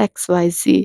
XYZ,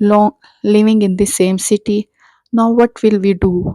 long living in the same city. Now what will we do?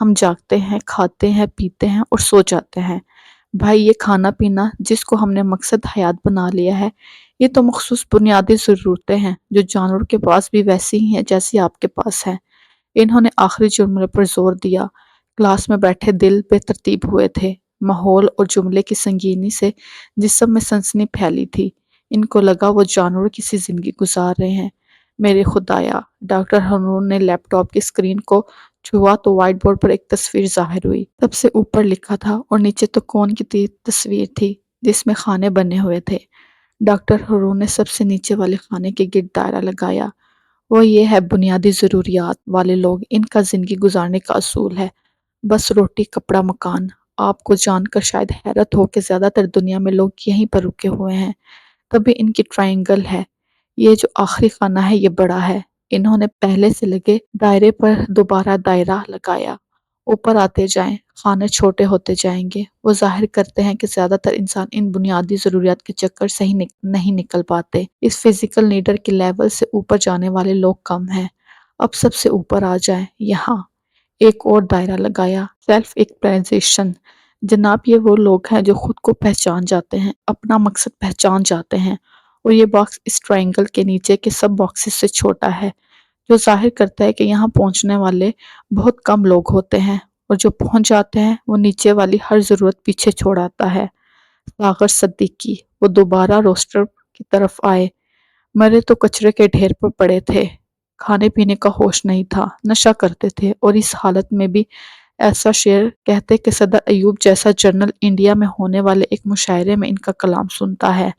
ہم جاگتے ہیں، کھاتے ہیں، پیتے ہیں اور سو جاتے ہیں۔ بھائی، یہ کھانا پینا جس کو ہم نے مقصد حیات بنا لیا ہے، یہ تو مخصوص بنیادی ضرورتیں ہیں جو جانور کے پاس بھی ویسی ہی ہیں جیسی آپ کے پاس ہے۔ انہوں نے آخری جملے پر زور دیا۔ کلاس میں بیٹھے دل بے ترتیب ہوئے تھے۔ ماحول اور جملے کی سنگینی سے جسم میں سنسنی پھیلی تھی۔ ان کو لگا وہ جانور کسی زندگی گزار رہے ہیں۔ میرے خدایا! ڈاکٹر ہارون نے لیپ ٹاپ کی اسکرین کو چھوا تو وائٹ بورڈ پر ایک تصویر ظاہر ہوئی۔ سب سے اوپر لکھا تھا اور نیچے تو کون کی تصویر تھی جس میں خانے بنے ہوئے تھے۔ ڈاکٹر ہارون نے سب سے نیچے والے خانے کے گرد دائرہ لگایا۔ وہ یہ ہے بنیادی ضروریات والے لوگ، ان کا زندگی گزارنے کا اصول ہے۔ بس روٹی، کپڑا، مکان۔ آپ کو جان کر شاید حیرت ہو کہ زیادہ تر دنیا میں لوگ یہیں پر رکے ہوئے ہیں۔ تبھی ان کی ٹرائنگل ہے۔ یہ جو آخری خانہ ہے یہ بڑا ہے۔ انہوں نے پہلے سے لگے دائرے پر دوبارہ دائرہ لگایا۔ اوپر آتے جائیں، خانے چھوٹے ہوتے جائیں گے۔ وہ ظاہر کرتے ہیں کہ زیادہ تر انسان ان بنیادی ضروریات کے چکر سے ہی نہیں نکل پاتے۔ اس فزیکل نیڈر کے لیول سے اوپر جانے والے لوگ کم ہیں۔ اب سب سے اوپر آ جائیں، یہاں ایک اور دائرہ لگایا۔ Self expression. جناب، یہ وہ لوگ ہیں جو خود کو پہچان جاتے ہیں، اپنا مقصد پہچان جاتے ہیں، اور یہ باکس اس ٹرائنگل کے نیچے کے سب باکسز سے چھوٹا ہے، جو ظاہر کرتا ہے کہ یہاں پہنچنے والے بہت کم لوگ ہوتے ہیں، اور جو پہنچ جاتے ہیں وہ نیچے والی ہر ضرورت پیچھے چھوڑ آتا ہے۔ ساغر صدیقی۔ وہ دوبارہ روسٹر کی طرف آئے۔ مرے تو کچرے کے ڈھیر پر پڑے تھے، کھانے پینے کا ہوش نہیں تھا، نشہ کرتے تھے، اور اس حالت میں بھی ایسا شعر کہتے کہ صدر ایوب جیسا جنرل انڈیا میں ہونے والے ایک مشاعرے میں ان کا کلام سنتا ہے۔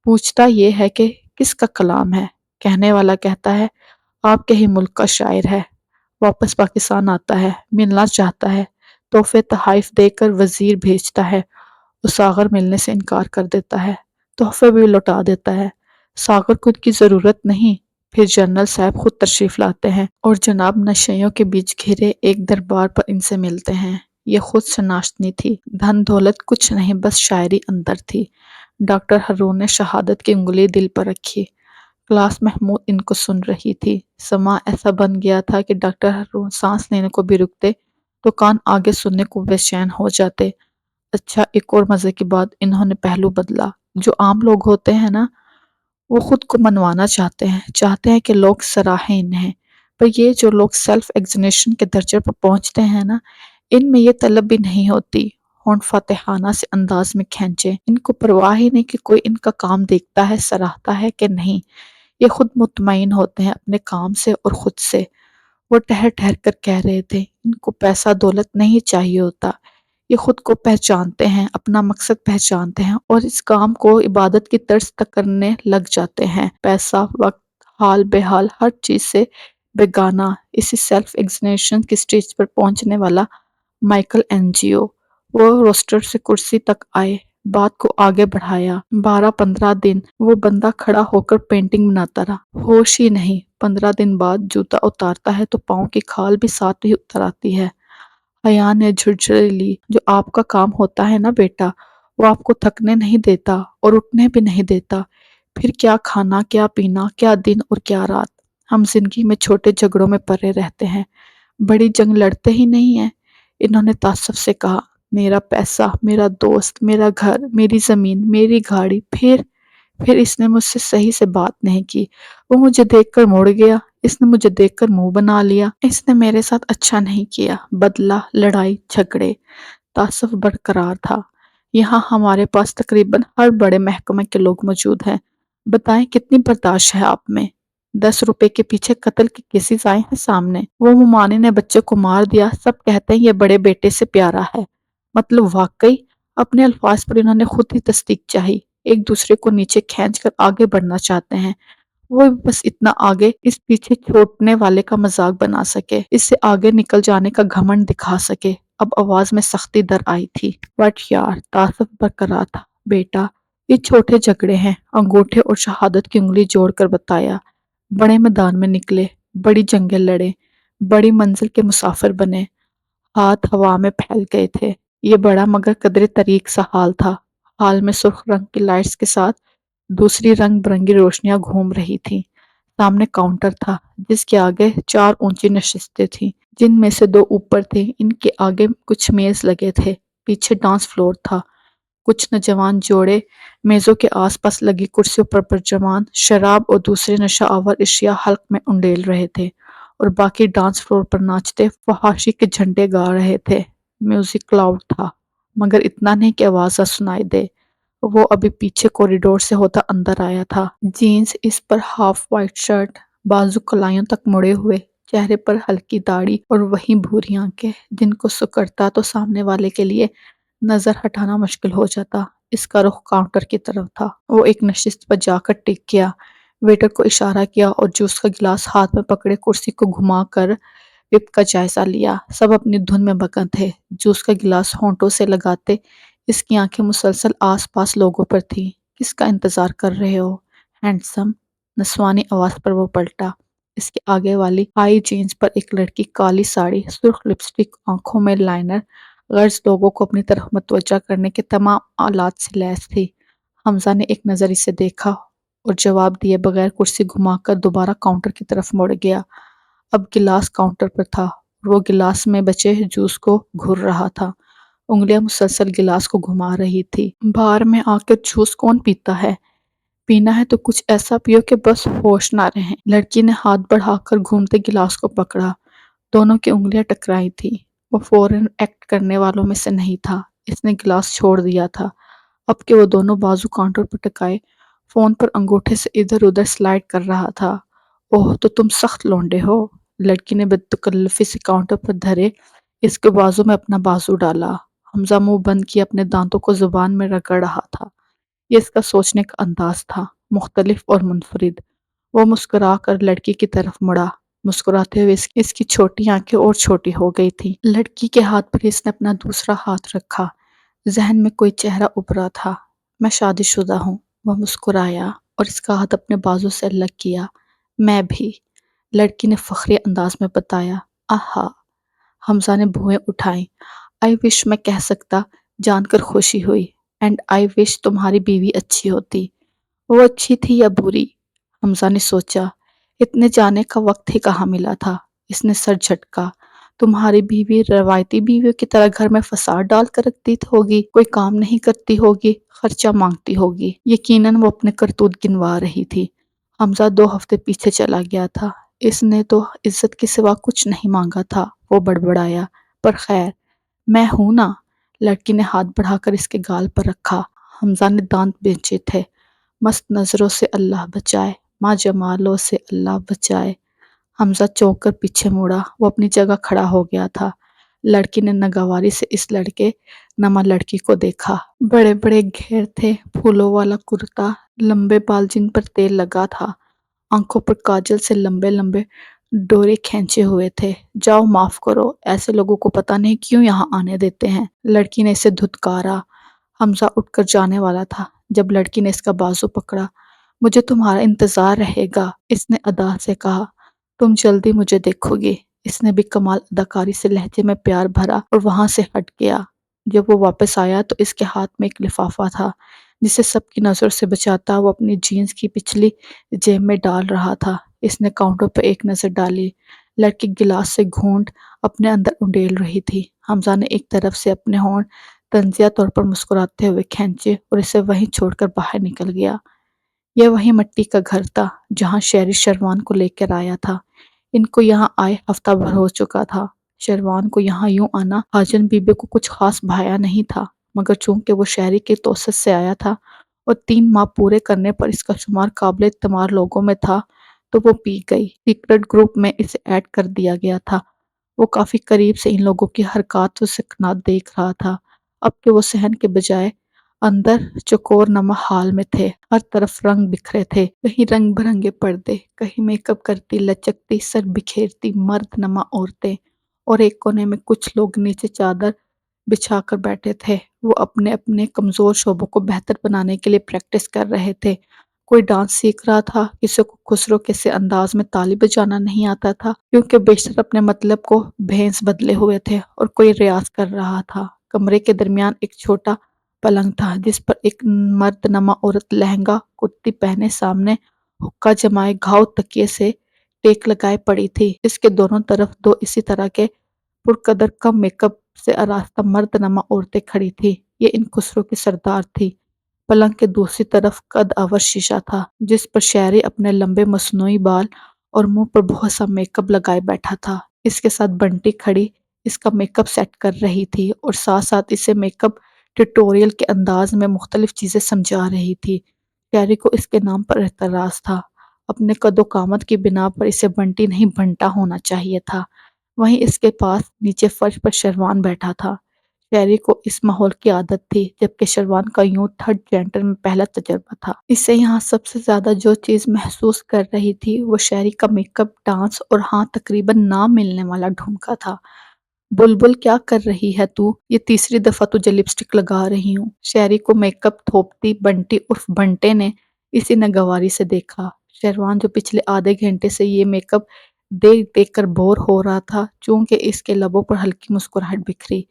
پوچھتا یہ ہے کہ کس کا کلام ہے؟ کہنے والا کہتا ہے آپ کے ہی ملک کا شاعر ہے۔ واپس پاکستان آتا ہے، ملنا چاہتا ہے، تحفے تحائف دے کر وزیر بھیجتا ہے، وہ ساغر ملنے سے انکار کر دیتا ہے، تحفے بھی لوٹا دیتا ہے۔ ساغر کو ان کی ضرورت نہیں۔ پھر جنرل صاحب خود تشریف لاتے ہیں اور جناب نشیوں کے بیچ گھرے ایک دربار پر ان سے ملتے ہیں۔ یہ خود شناختنی تھی، دھن دولت کچھ نہیں، بس شاعری اندر تھی۔ ڈاکٹر ہارون نے شہادت کی انگلی دل پر رکھی۔ کلاس محمود ان کو سن رہی تھی۔ سماں ایسا بن گیا تھا کہ ڈاکٹر ہارون سانس لینے کو بھی رکتے تو کان آگے سننے کو بے چین ہو جاتے۔ اچھا، ایک اور مزے کی بات، انہوں نے پہلو بدلا۔ جو عام لوگ ہوتے ہیں نا، وہ خود کو منوانا چاہتے ہیں کہ لوگ سراہیں انہیں، پر یہ جو لوگ سیلف ایگزینیشن کے درجے پر پہنچتے ہیں نا، ان میں یہ طلب بھی نہیں ہوتی۔ ہونٹ فاتحانہ سے انداز میں کھینچے، ان کو پرواہ ہی نہیں کہ کوئی ان کا کام دیکھتا ہے، سراہتا ہے کہ نہیں۔ یہ خود مطمئن ہوتے ہیں اپنے کام سے اور خود سے۔ وہ ٹہر ٹہر کر کہہ رہے تھے ان کو پیسہ دولت نہیں چاہیے ہوتا، یہ خود کو پہچانتے ہیں، اپنا مقصد پہچانتے ہیں، اور اس کام کو عبادت کی طرز تک کرنے لگ جاتے ہیں۔ پیسہ، وقت، حال بحال، ہر چیز سے بیگانہ اسی سیلف ایگزینیشن کی سٹیج پر پہنچنے والا مائیکل اینجیو۔ وہ روسٹر سے کرسی تک آئے، بات کو آگے بڑھایا۔ 12-15 دن وہ بندہ کھڑا ہو کر پینٹنگ بناتا رہا، ہوش ہی نہیں۔ 15 دن بعد جوتا اتارتا ہے تو پاؤں کی کھال بھی ساتھ ہی اتر آتی ہے۔ حیا نے جھرجھری لی۔ جو آپ کا کام ہوتا ہے نا بیٹا، وہ آپ کو تھکنے نہیں دیتا اور اٹھنے بھی نہیں دیتا۔ پھر کیا کھانا، کیا پینا، کیا دن اور کیا رات۔ ہم زندگی میں چھوٹے جھگڑوں میں پڑے رہتے ہیں، بڑی جنگ لڑتے ہی نہیں ہیں۔ انہوں نے تعصب سے کہا، میرا پیسہ، میرا دوست، میرا گھر، میری زمین، میری گاڑی۔ پھر اس نے مجھ سے صحیح سے بات نہیں کی، وہ مجھے دیکھ کر مڑ گیا، اس نے مجھے دیکھ کر منہ بنا لیا، اس نے میرے ساتھ اچھا نہیں کیا۔ بدلہ، لڑائی، جھگڑے، تعصب برقرار تھا۔ یہاں ہمارے پاس تقریباً ہر بڑے محکمے کے لوگ موجود ہیں۔ بتائیں کتنی برداشت ہے آپ میں؟ 10 روپے کے پیچھے قتل کی کیسز آئے ہیں سامنے۔ وہ ممانی نے بچے کو مار دیا، سب کہتے ہیں یہ بڑے بیٹے سے پیارا ہے۔ مطلب واقعی اپنے الفاظ پر انہوں نے خود ہی تصدیق چاہی۔ ایک دوسرے کو نیچے کھینچ کر آگے بڑھنا چاہتے ہیں، وہ بس اتنا آگے اس پیچھے چھوٹنے والے کا مذاق بنا سکے، اس سے آگے نکل جانے کا گھمنڈ دکھا سکے۔ اب آواز میں سختی در آئی تھی۔ وٹ یار، تعصب برقرار تھا۔ بیٹا، یہ چھوٹے جھگڑے ہیں، انگوٹھے اور شہادت کی انگلی جوڑ کر بتایا۔ بڑے میدان میں نکلے، بڑی جنگیں لڑے، بڑی منزل کے مسافر بنے، ہاتھ ہوا میں پھیل گئے تھے۔ یہ بڑا مگر قدرے طریق سا حال تھا۔ حال میں سرخ رنگ کی لائٹس کے ساتھ دوسری رنگ برنگی روشنیاں گھوم رہی تھیں۔ سامنے کاؤنٹر تھا جس کے آگے 4 اونچی نشستیں تھیں، جن میں سے 2 اوپر تھیں۔ ان کے آگے کچھ میز لگے تھے۔ پیچھے ڈانس فلور تھا۔ کچھ نوجوان جوڑے میزوں کے آس پاس لگی کرسیوں پر پرجمان شراب اور دوسرے نشہ آور اشیاء حلق میں انڈیل رہے تھے، اور باقی ڈانس فلور پر ناچتے فحاشی کے جھنڈے گا رہے تھے۔ میوزک لاؤڈ تھا، مگر اتنا نہیں کہ آواز نہ سنائی دے۔ وہ ابھی پیچھے کوریڈور سے ہوتا اندر آیا تھا۔ جینز، اس پر ہاف وائٹ شرٹ، بازو کلائیوں تک مڑے ہوئے، چہرے پر ہلکی داڑھی اور وہیں بھوری آنکھیں جن کو سکڑتا تو سامنے والے کے لیے نظر ہٹانا مشکل ہو جاتا۔ اس کا رخ کاؤنٹر کی طرف تھا۔ وہ ایک نشست پر جا کر ٹک گیا، ویٹر کو اشارہ کیا اور جوس کا گلاس ہاتھ میں پکڑے کرسی کو گھما کر وپ کا جائزہ لیا۔ سب اپنی دھن میں مگن تھے۔ جوس کا گلاس ہونٹوں سے لگاتے اس کی آنکھیں مسلسل آس پاس لوگوں پر تھیں۔ کس کا انتظار کر رہے ہو، ہینڈسم؟ نسوانی آواز پر وہ پلٹا۔ اس کے آگے والی ہائی جینز پر ایک لڑکی کالی ساڑی، سرخ لپسٹک، آنکھوں میں لائنر، غرض لوگوں کو اپنی طرف متوجہ کرنے کے تمام آلات سے لیس تھی۔ حمزہ نے ایک نظر اسے دیکھا اور جواب دیے بغیر کرسی گھما کر دوبارہ کاؤنٹر کی طرف مڑ گیا۔ اب گلاس کاؤنٹر پر تھا اور وہ گلاس میں بچے جوس کو گھور رہا تھا۔ انگلیاں مسلسل گلاس کو گھما رہی تھی۔ بار میں آ کر جوس کون پیتا ہے؟ پینا ہے تو کچھ ایسا پیو کہ بس ہوش نہ رہیں۔ لڑکی نے ہاتھ بڑھا کر گھومتے گلاس کو پکڑا۔ دونوں کی انگلیاں ٹکرائی تھیں۔ وہ فوراً ایکٹ کرنے والوں میں سے نہیں تھا۔ اس نے گلاس چھوڑ دیا تھا۔ اب کہ وہ دونوں بازو کاؤنٹر پر ٹکائے فون پر انگوٹھے سے ادھر ادھر سلائیڈ کر رہا تھا۔ اوہ، تو تم سخت لونڈے ہو۔ لڑکی نے بد تکلفی سے کاؤنٹر پر دھرے اس کے بازو میں اپنا بازو ڈالا۔ حمزہ منہ بند کیے اپنے دانتوں کو زبان میں رگڑ رہا تھا۔ یہ اس کا سوچنے کا انداز تھا، مختلف اور منفرد۔ وہ مسکرا کر لڑکی کی طرف مڑا۔ مسکراتے ہوئے اس کی چھوٹی آنکھیں اور چھوٹی ہو گئی تھیں۔ لڑکی کے ہاتھ پر اس نے اپنا دوسرا ہاتھ رکھا۔ ذہن میں کوئی چہرہ ابھرا تھا۔ میں شادی شدہ ہوں۔ وہ مسکرایا اور اس کا ہاتھ اپنے بازو سے الگ کیا۔ میں بھی، لڑکی نے فخری انداز میں بتایا۔ آہا، حمزہ نے بھویں اٹھائیں۔ آئی وش میں کہہ سکتا، جان کر خوشی ہوئی۔ اینڈ آئی وش تمہاری بیوی اچھی ہوتی۔ وہ اچھی تھی یا بری؟ حمزہ نے سوچا۔ اتنے جانے کا وقت ہی کہاں ملا تھا۔ اس نے سر جھٹکا۔ تمہاری بیوی روایتی بیویوں کی طرح گھر میں فساد ڈال کر رکھتی ہوگی، کوئی کام نہیں کرتی ہوگی، خرچہ مانگتی ہوگی۔ یقیناً وہ اپنے کرتوت گنوا رہی تھی۔ حمزہ 2 ہفتے پیچھے چلا گیا تھا۔ اس نے تو عزت کے سوا کچھ نہیں مانگا تھا، وہ بڑبڑایا۔ پر خیر، میں ہوں نا۔ لڑکی نے ہاتھ بڑھا کر اس کے گال پر رکھا۔ حمزہ نے دانت بھینچے تھے۔ مست نظروں سے اللہ بچائے، ماں جمالوں سے اللہ بچائے۔ حمزہ چونک کر پیچھے مڑا۔ وہ اپنی جگہ کھڑا ہو گیا تھا۔ لڑکی نے ناگواری سے اس لڑکے نما لڑکی کو دیکھا۔ بڑے بڑے گھیر تھے، پھولوں والا کرتا، لمبے بال جن پر تیل لگا تھا، آنکھوں پر کاجل سے لمبے لمبے ڈورے کھینچے ہوئے تھے۔ جاؤ، معاف کرو، ایسے لوگوں کو پتہ نہیں کیوں یہاں آنے دیتے ہیں۔ لڑکی نے اسے دھتکارا۔ حمزہ اٹھ کر جانے والا تھا جب لڑکی نے اس کا بازو پکڑا۔ مجھے تمہارا انتظار رہے گا، اس نے ادا سے کہا۔ تم جلدی مجھے دیکھو گی۔ اس نے بھی کمال اداکاری سے لہجے میں پیار بھرا اور وہاں سے ہٹ گیا۔ جب وہ واپس آیا تو اس کے ہاتھ میں ایک لفافہ تھا جسے سب کی نظر سے بچاتا وہ اپنی جینز کی پچھلی جیب میں ڈال رہا تھا۔ اس نے کاؤنٹر پر ایک نظر ڈالی۔ لڑکی گلاس سے گھونٹ اپنے اندر انڈیل رہی تھی۔ حمزہ نے ایک طرف سے اپنے ہونٹ طنزیہ طور پر مسکراتے ہوئے کھینچے اور اسے وہیں چھوڑ کر باہر نکل گیا۔ یہ وہی مٹی کا گھر تھا جہاں شہری شروان کو لے کر آیا تھا۔ ان کو یہاں آئے ہفتہ بھر ہو چکا تھا۔ شروان کو یہاں یوں آنا حاجن بی بی کو کچھ خاص بھایا نہیں تھا، مگر چونکہ وہ شہری کی توسط سے آیا تھا اور 3 ماہ پورے کرنے پر اس کا شمار قابل اعتبار لوگوں میں تھا تو وہ پی گئی۔ سیکرٹ گروپ میں اسے ایڈ کر دیا گیا تھا۔ وہ کافی قریب سے ان لوگوں کی حرکات و سکنات دیکھ رہا تھا۔ اب کہ وہ صحن کے بجائے اندر چکور نما حال میں تھے۔ ہر طرف رنگ بکھرے تھے، کہیں رنگ برنگے پردے، کہیں میک اپ کرتی لچکتی سر بکھیرتی مرد نما عورتیں، اور ایک کونے میں کچھ لوگ نیچے چادر بچھا کر بیٹھے تھے۔ وہ اپنے اپنے کمزور شعبوں کو بہتر بنانے کے لیے پریکٹس کر رہے تھے۔ کوئی ڈانس سیکھ رہا تھا، کسی کو خسرو کے سے انداز میں تالی بجانا نہیں آتا تھا کیونکہ بیشتر اپنے مطلب کو بھینس بدلے ہوئے تھے، اور کوئی ریاض کر رہا تھا۔ کمرے کے درمیان ایک چھوٹا پلنگ تھا جس پر ایک مرد نما عورت لہنگا کرتی پہنے سامنے حکا جمائے گھاؤ تکیے سے ٹیک لگائے پڑی تھی۔ اس کے دونوں طرف دو اسی طرح کے پرقدر کم میک اپ سے آراستہ مرد نما عورتیں کھڑی تھی۔ یہ ان خسرو کی سردار تھی۔ پلنگ کے دوسری طرف قد آور شیشہ تھا جس پر شہری اپنے لمبے مصنوعی بال اور منہ پر بہت سا میک اپ لگائے بیٹھا تھا۔ اس کے ساتھ بنٹی کھڑی اس کا میک اپ سیٹ کر رہی تھی اور ساتھ ساتھ اسے میک اپ ٹیوٹوریل کے انداز میں مختلف چیزیں سمجھا رہی تھی۔ شہری کو اس کے نام پر اعتراض تھا۔ اپنے قد و قامت کی بنا پر اسے بنٹی نہیں بنٹا ہونا چاہیے تھا۔ وہیں اس کے پاس نیچے فرش پر شروان بیٹھا تھا۔ شہری کو اس ماحول کی عادت تھی جبکہ شروان کا یوں تھرڈ جینڈر میں پہلا تجربہ تھا۔ اسے یہاں سب سے زیادہ جو چیز محسوس کر رہی تھی وہ شہری کا میک اپ، ڈانس اور ہاں تقریباً نہ ملنے والا ڈھمکا تھا۔ بلبل کیا کر رہی ہے تو؟ یہ تیسری دفعہ تجھے لپسٹک لگا رہی ہوں۔ شہری کو میک اپ تھوپتی بنٹی عرف بنٹے نے اسی ناگواری سے دیکھا۔ شروان جو پچھلے آدھے گھنٹے سے یہ میک اپ دیکھ دیکھ کر بور ہو رہا تھا چونکہ اس کے لبوں پر ہلکی مسکراہٹ بکھری۔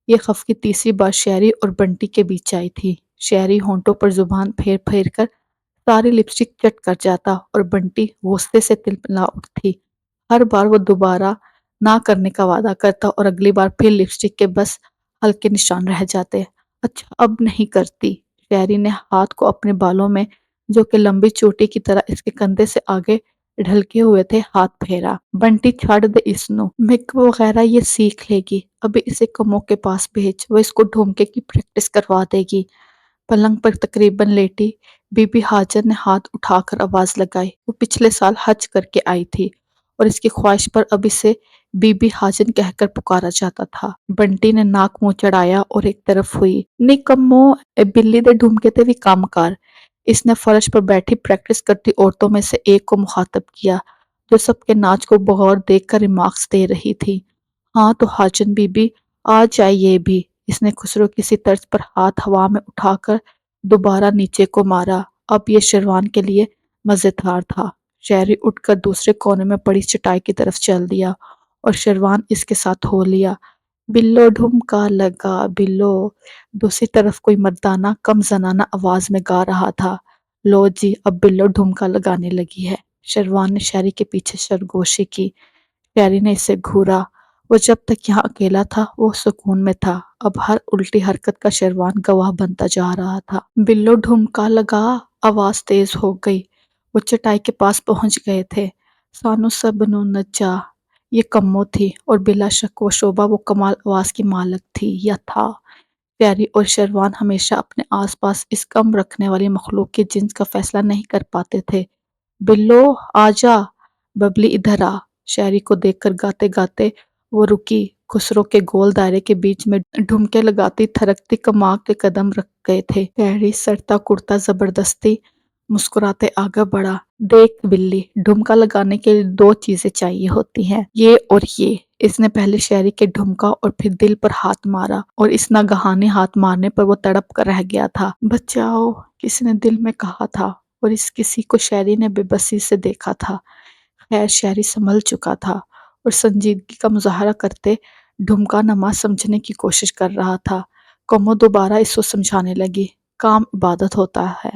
یہ خفگی تیسری بار شہری اور بنٹی کے بیچ آئی تھی۔ شہری ہونٹوں پر زبان پھیر پھیر کر ساری لپسٹک چٹ کر جاتا اور بنٹی غصے سے تلملا اٹھتی۔ ہر بار وہ دوبارہ نہ کرنے کا وعدہ کرتا اور اگلی بار پھر لپسٹک کے بس ہلکے نشان رہ جاتے۔ اچھا اب نہیں کرتی۔ شہری نے ہاتھ کو اپنے بالوں میں جو کہ لمبی چوٹی کی طرح اس کے کندھے سے آگے ڈھلکے ہوئے تھے ہاتھ پھیرا۔ بنٹی چھاڑ دے اس نو، میک اپ وغیرہ یہ سیکھ لے گی، ابھی اسے کموں کے پاس بھیج، وہ اس کو ڈھونکے کی پریکٹس کروا دے گی۔ پلنگ پر تقریباً لیٹی بی بی حاجن نے ہاتھ اٹھا کر آواز لگائی۔ وہ پچھلے سال حج کر کے آئی تھی اور اس کی خواہش پر اب اسے بی بی حاجن کہہ کر پکارا جاتا تھا۔ بنٹی نے ناک منہ چڑھایا اور ایک طرف ہوئی۔ نی کمو اے بلی دے ڈھمکے تے بھی کام کر۔ اس نے فرش پر بیٹھی پریکٹس کرتی عورتوں میں سے ایک کو مخاطب کیا جو سب کے ناچ کو بغور دیکھ کر ریمارکس دے رہی تھی۔ ہاں تو حاجن بی بی آ جائے یہ بھی۔ اس نے خسرو کسی طرز پر ہاتھ ہوا میں اٹھا کر دوبارہ نیچے کو مارا۔ اب یہ شروان کے لیے مزیدار تھا۔ شہری اٹھ کر دوسرے کونے میں پڑی چٹائی کی طرف چل دیا اور شروان اس کے ساتھ ہو لیا۔ بلو ڈھمکا لگا بلو۔ دوسری طرف کوئی مردانہ کم زنانہ آواز میں گا رہا تھا۔ لو جی اب بلو ڈھمکا لگانے لگی ہے۔ شروان نے شہری کے پیچھے سرگوشی کی۔ شہری نے اسے گھورا۔ وہ جب تک یہاں اکیلا تھا وہ سکون میں تھا، اب ہر الٹی حرکت کا شروان گواہ بنتا جا رہا تھا۔ بلو ڈھمکا لگا۔ آواز تیز ہو گئی۔ وہ چٹائی کے پاس پہنچ گئے تھے۔ سانو سب نو نچا۔ یہ کمو تھی اور بلا شک و شبہ وہ کمال آواز کی مالک تھی یا تھا۔ شہری اور شروان ہمیشہ اپنے آس پاس اس کم رکھنے والی مخلوق کے جنس کا فیصلہ نہیں کر پاتے تھے۔ بلو آجا، ببلی ادھر آ۔ شہری کو دیکھ کر گاتے گاتے وہ رکی۔ خسرو کے گول دائرے کے بیچ میں ڈھمکے لگاتی تھرکتی کماں کے قدم رکھ گئے تھے۔ شہری سرتا کرتا زبردستی مسکراتے آگے بڑھا۔ دیکھ بلی، ڈھمکا لگانے کے لیے دو چیزیں چاہیے ہوتی ہیں، یہ اور یہ۔ اس نے پہلے شہری کے ڈھمکا اور پھر دل پر ہاتھ مارا اور اس ناگہانی ہاتھ مارنے پر وہ تڑپ کر رہ گیا تھا۔ بچاؤ، کسی نے دل میں کہا تھا اور اس کسی کو شہری نے بے بسی سے دیکھا تھا۔ خیر شہری سنبھل چکا تھا اور سنجیدگی کا مظاہرہ کرتے ڈھمکا نما سمجھنے کی کوشش کر رہا تھا۔ کمو دوبارہ اس کو سمجھانے لگی۔ کام عبادت ہوتا ہے،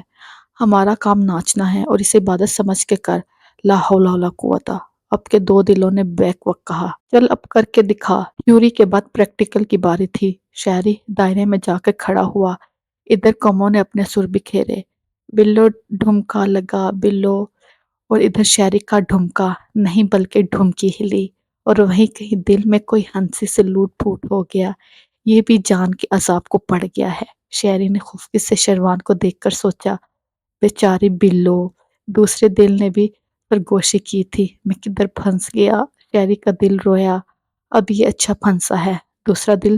ہمارا کام ناچنا ہے اور اسے عبادت سمجھ کے کر، لا حول ولا قوت۔ اب کے دو دلوں نے بیک وقت کہا۔ چل اب کر کے دکھا۔ تھیوری کے بعد پریکٹیکل کی باری تھی۔ شہری دائرے میں جا کے کھڑا ہوا۔ ادھر کمو نے اپنے سر بکھیرے۔ بلو ڈھمکا لگا بلو، اور ادھر شہری کا ڈھمکا نہیں بلکہ ڈھمکی ہلی اور وہیں کہیں دل میں کوئی ہنسی سے لوٹ پھوٹ ہو گیا۔ یہ بھی جان کے عذاب کو پڑ گیا ہے۔ شہری نے خفگی سے شروان کو دیکھ کر سوچا، بیچاری بلو۔ دوسرے دل نے بھی سرگوشی کی تھی، میں کدھر پھنس گیا۔ شہری کا دل رویا، اب یہ اچھا پھنسا ہے۔ دوسرا دل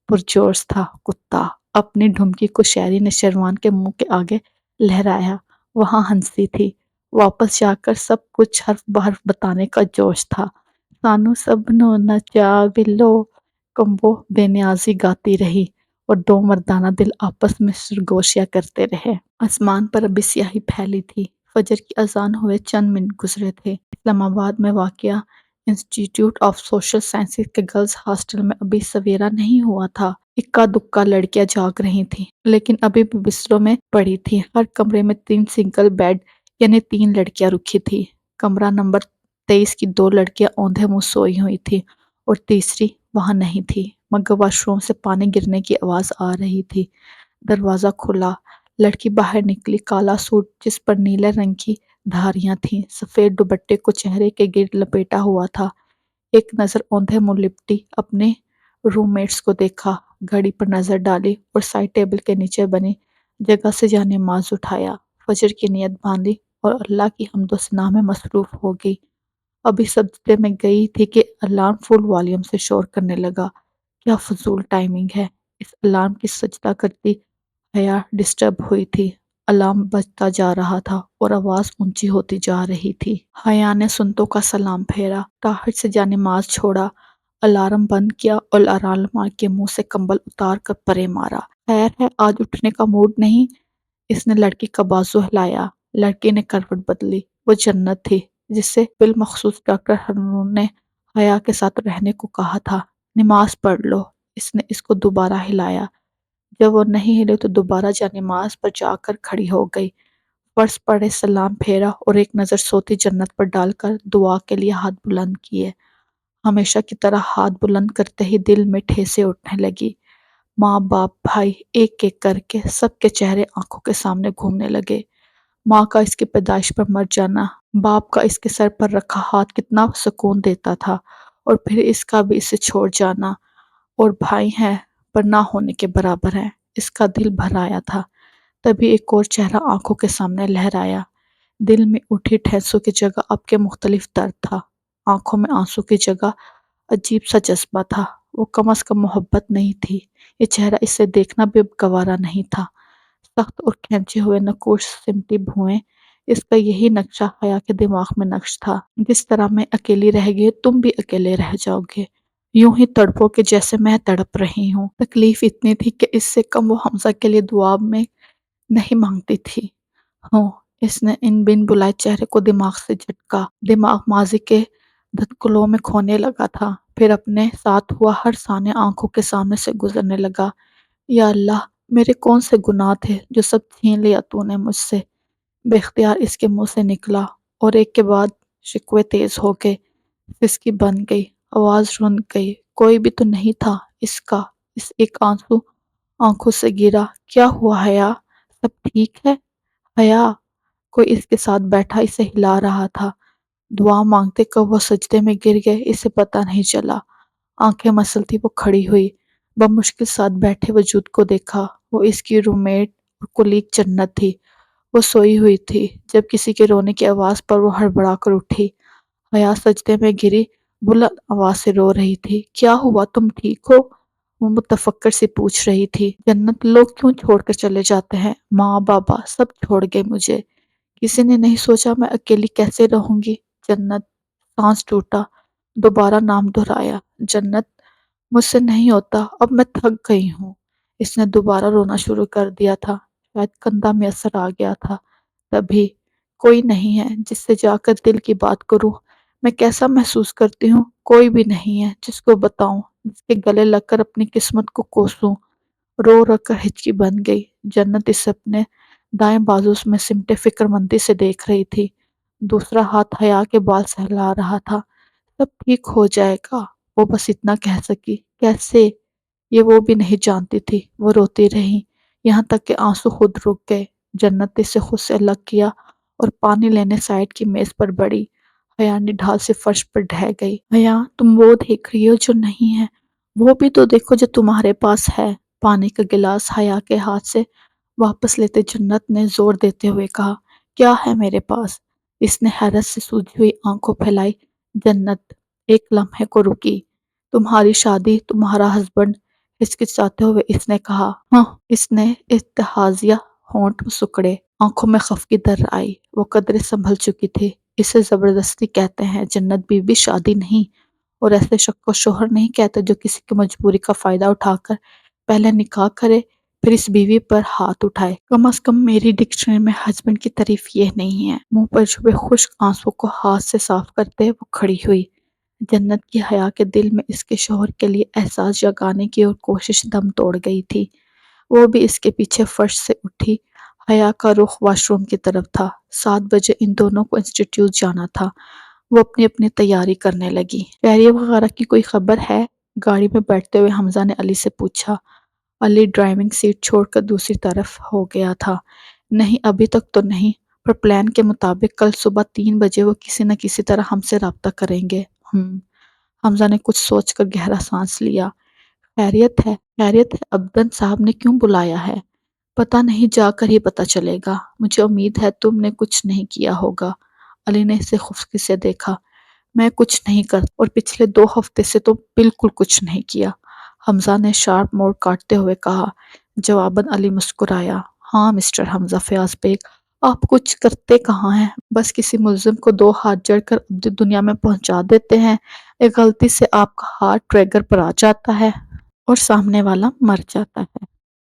پرجوش تھا، کتا۔ اپنی ڈھمکی کو شہری نے شروان کے منہ کے آگے لہرایا۔ وہاں ہنسی تھی۔ واپس جا کر سب کچھ حرف بحرف بتانے کا جوش تھا۔ سانو سب نو نچا بلو، کمبو بے نیازی گاتی رہی اور دو مردانہ دل آپس میں سرگوشیاں کرتے رہے۔ آسمان پر ابھی سیاہی پھیلی تھی۔ فجر کی اذان ہوئے چند منٹ گزرے تھے۔ اسلام آباد میں واقع انسٹی ٹیوٹ آف سوشل سائنسز کے گرلز ہاسٹل میں ابھی سویرا نہیں ہوا تھا۔ اکا دکا لڑکیاں جاگ رہی تھیں لیکن ابھی بھی بستروں میں پڑی تھیں۔ ہر کمرے میں 3 سنگل بیڈ یعنی 3 لڑکیاں رکھی تھی۔ کمرہ نمبر 23 کی 2 لڑکیاں اوندھے منہ سوئی ہوئی تھی اور تیسری وہاں نہیں تھی، مگر واش روم سے پانی گرنے کی آواز آ رہی تھی۔ دروازہ کھلا، لڑکی باہر نکلی۔ کالا سوٹ جس پر نیلے رنگ کی دھاریاں تھیں، سفید دوپٹے کو چہرے کے گرد لپیٹا ہوا تھا۔ ایک نظر اوندھے منہ لپٹی اپنے روم میٹس کو دیکھا، گھڑی پر نظر ڈالی اور سائڈ ٹیبل کے نیچے بنی جگہ سے جانماز اٹھایا، فجر کی نیت باندھی اور اللہ کی حمد و ثنا میں مصروف ہو گئی۔ ابھی سجدے میں گئی تھی کہ الارم فل والیوم سے شور کرنے لگا۔ کیا فضول ٹائمنگ ہے! اس الارم کی سجدہ کرتی حیا ڈسٹرب ہوئی تھی۔ الارم بجتا جا رہا تھا اور آواز اونچی ہوتی جا رہی تھی۔ حیا نے سنتوں کا سلام پھیرا، ٹاہٹ سے جانماز چھوڑا، الارم بند کیا اور الارم کے منہ سے کمبل اتار کر پرے مارا۔ خیر ہے، آج اٹھنے کا موڈ نہیں؟ اس نے لڑکی کا بازو ہلایا۔ لڑکی نے کروٹ بدلی۔ وہ جنت تھی جس سے بالمخصوص ڈاکٹر ہرنون نے حیا کے ساتھ رہنے کو کہا تھا۔ نماز پڑھ لو۔ اس نے اس کو دوبارہ ہلایا۔ جب وہ نہیں ہلی تو دوبارہ جانماز پر جا کر کھڑی ہو گئی، فرض پڑھے، سلام پھیرا اور ایک نظر سوتی جنت پر ڈال کر دعا کے لیے ہاتھ بلند کیے۔ ہمیشہ کی طرح ہاتھ بلند کرتے ہی دل میں ٹھیسیں اٹھنے لگی۔ ماں، باپ، بھائی، ایک ایک کر کے سب کے چہرے آنکھوں کے سامنے گھومنے لگے۔ ماں کا اس کی پیدائش پر مر جانا، باپ کا اس کے سر پر رکھا ہاتھ کتنا سکون دیتا تھا، اور پھر اس کا بھی اسے چھوڑ جانا، اور بھائی ہیں پر نہ ہونے کے برابر ہیں۔ اس کا دل بھر آیا تھا۔ تبھی ایک اور چہرہ آنکھوں کے سامنے لہرایا۔ دل میں اٹھی ٹھیسوں کی جگہ اب کے مختلف درد تھا، آنکھوں میں آنسو کی جگہ عجیب سا جذبہ تھا۔ وہ کم از کم محبت نہیں تھی، یہ چہرہ اسے دیکھنا بھی اب گوارا نہیں تھا۔ سخت اور کھینچے ہوئے نقوش سمٹی بھویں، اس کا یہی نقشہ حیا کے دماغ میں نقش تھا۔ جس طرح میں اکیلی رہ گئی تم بھی اکیلے رہ جاؤ گے، یوں ہی تڑپو کہ جیسے میں تڑپ رہی ہوں۔ تکلیف اتنی تھی کہ اس سے کم وہ حمزہ کے لیے دعا میں نہیں مانگتی تھی۔ ہوں، اس نے ان بن بلائے چہرے کو دماغ سے جھٹکا۔ دماغ ماضی کے دھڑکلوں میں کھونے لگا تھا، پھر اپنے ساتھ ہوا ہر ثانیہ آنکھوں کے سامنے سے گزرنے لگا۔ یا اللہ، میرے کون سے گناہ تھے جو سب چھین لیا تو نے مجھ سے؟ بے اختیار اس کے منہ سے نکلا، اور ایک کے بعد شکوے تیز ہو گئے۔ سسکی بن گئی، آواز رند گئی۔ کوئی بھی تو نہیں تھا اس کا۔ اس ایک آنسو آنکھوں سے گرا۔ کیا ہوا حیا؟ سب ٹھیک ہے؟ حیا! کوئی اس کے ساتھ بیٹھا اسے ہلا رہا تھا۔ دعا مانگتے کب وہ سجدے میں گر گئے اسے پتہ نہیں چلا۔ آنکھیں مسلتی وہ کھڑی ہوئی، بمشکل ساتھ بیٹھے وجود کو دیکھا۔ وہ اس کی روم میٹ اور کولیگ جنت تھی۔ وہ سوئی ہوئی تھی جب کسی کے رونے کی آواز پر وہ ہڑبڑا کر اٹھی۔ حیا سجدے میں گری، بلند آواز سے رو رہی تھی۔ کیا ہوا، تم ٹھیک ہو؟ وہ متفکر سے پوچھ رہی تھی۔ جنت، لوگ کیوں چھوڑ کر چلے جاتے ہیں؟ ماں، بابا سب چھوڑ گئے مجھے، کسی نے نہیں سوچا میں اکیلی کیسے رہوں گی۔ جنت، سانس ٹوٹا، دوبارہ نام دہرایا۔ جنت، مجھ سے نہیں ہوتا، اب میں تھک گئی ہوں۔ اس نے دوبارہ رونا شروع کر دیا تھا، شاید کندھا میں اثر آ گیا تھا۔ تبھی کوئی نہیں ہے جس سے جا کر دل کی بات کروں، میں کیسا محسوس کرتی ہوں، کوئی بھی نہیں ہے جس کو بتاؤں، جس کے گلے لگ کر اپنی قسمت کو کوسوں۔ رو رو کر ہچکی بن گئی۔ جنت اسے اپنے دائیں بازو میں سمٹے فکر مندی سے دیکھ رہی تھی، دوسرا ہاتھ حیا کے بال سہلا رہا تھا۔ سب ٹھیک ہو جائے گا، وہ بس اتنا کہہ سکی۔ کیسے؟ یہ وہ بھی نہیں جانتی تھی۔ وہ روتی رہی، یہاں تک کہ آنسو خود رک گئے۔ جنت اسے خود سے الگ کیا اور پانی لینے سائڈ کی میز پر بڑھی۔ حیا ڈھال سے فرش پر ڈھہ گئی۔ حیا، تم وہ دیکھ رہی ہو جو نہیں ہے، وہ بھی تو دیکھو جو تمہارے پاس ہے۔ پانی کا گلاس حیا کے ہاتھ سے واپس لیتے جنت نے زور دیتے ہوئے کہا، کیا ہے میرے پاس؟ اس نے حیرت سے سوجی ہوئی آنکھوں پھیلائی۔ جنت ایک لمحے کو رکی۔ تمہاری شادی، تمہارا ہسبینڈ، ہچکچاتے ہوئے اس نے کہا۔ ہاں، اس نے اتحادیہ ہونٹ سکڑے، آنکھوں میں خفگی در آئی۔ وہ قدرے سنبھل چکی تھی۔ اسے زبردستی کہتے ہیں جنت بی بی، شادی نہیں، اور ایسے شخص کو شوہر نہیں کہتے جو کسی کی مجبوری کا فائدہ اٹھا کر پہلے نکاح کرے پھر اس بیوی پر ہاتھ اٹھائے۔ کم از کم میری ڈکشنری میں ہسبینڈ کی تعریف یہ نہیں ہے۔ منہ پر چھپے خشک آنسو کو ہاتھ سے صاف کرتے وہ کھڑی ہوئی۔ جنت کی حیا کے دل میں اس کے شوہر کے لیے احساس جگانے کی اور کوشش دم توڑ گئی تھی۔ وہ بھی اس کے پیچھے فرش سے اٹھی، حیا کا رخ واش روم کی طرف تھا۔ 7 بجے ان دونوں کو انسٹیٹیوٹ جانا تھا۔ وہ اپنی اپنی تیاری کرنے لگی۔ خیریت وغیرہ کی کوئی خبر ہے؟ گاڑی میں بیٹھتے ہوئے حمزہ نے علی سے پوچھا۔ علی ڈرائیونگ سیٹ چھوڑ کر دوسری طرف ہو گیا تھا۔ نہیں، ابھی تک تو نہیں، پر پلان کے مطابق کل صبح 3 بجے وہ کسی نہ کسی طرح ہم سے رابطہ کریں گے۔ حمزہ نے کچھ سوچ کر گہرا سانس لیا۔ خیریت ہے؟ خیریت ہے، عبدن صاحب نے کیوں بلایا ہے؟ پتہ نہیں، جا کر ہی پتہ چلے گا۔ مجھے امید ہے تم نے کچھ نہیں کیا ہوگا۔ علی نے اسے خفکی سے دیکھا۔ میں کچھ نہیں کرتا، اور پچھلے 2 ہفتے سے تو بالکل کچھ نہیں کیا، حمزہ نے شارپ موڑ کاٹتے ہوئے کہا۔ جواباً علی مسکرایا۔ ہاں مسٹر حمزہ فیاض بیگ، آپ کچھ کرتے کہاں ہیں؟ بس کسی ملزم کو 2 ہاتھ جڑ کر ابدی دنیا میں پہنچا دیتے ہیں۔ ایک غلطی سے آپ کا ہاتھ ٹریگر پر آ جاتا ہے اور سامنے والا مر جاتا ہے۔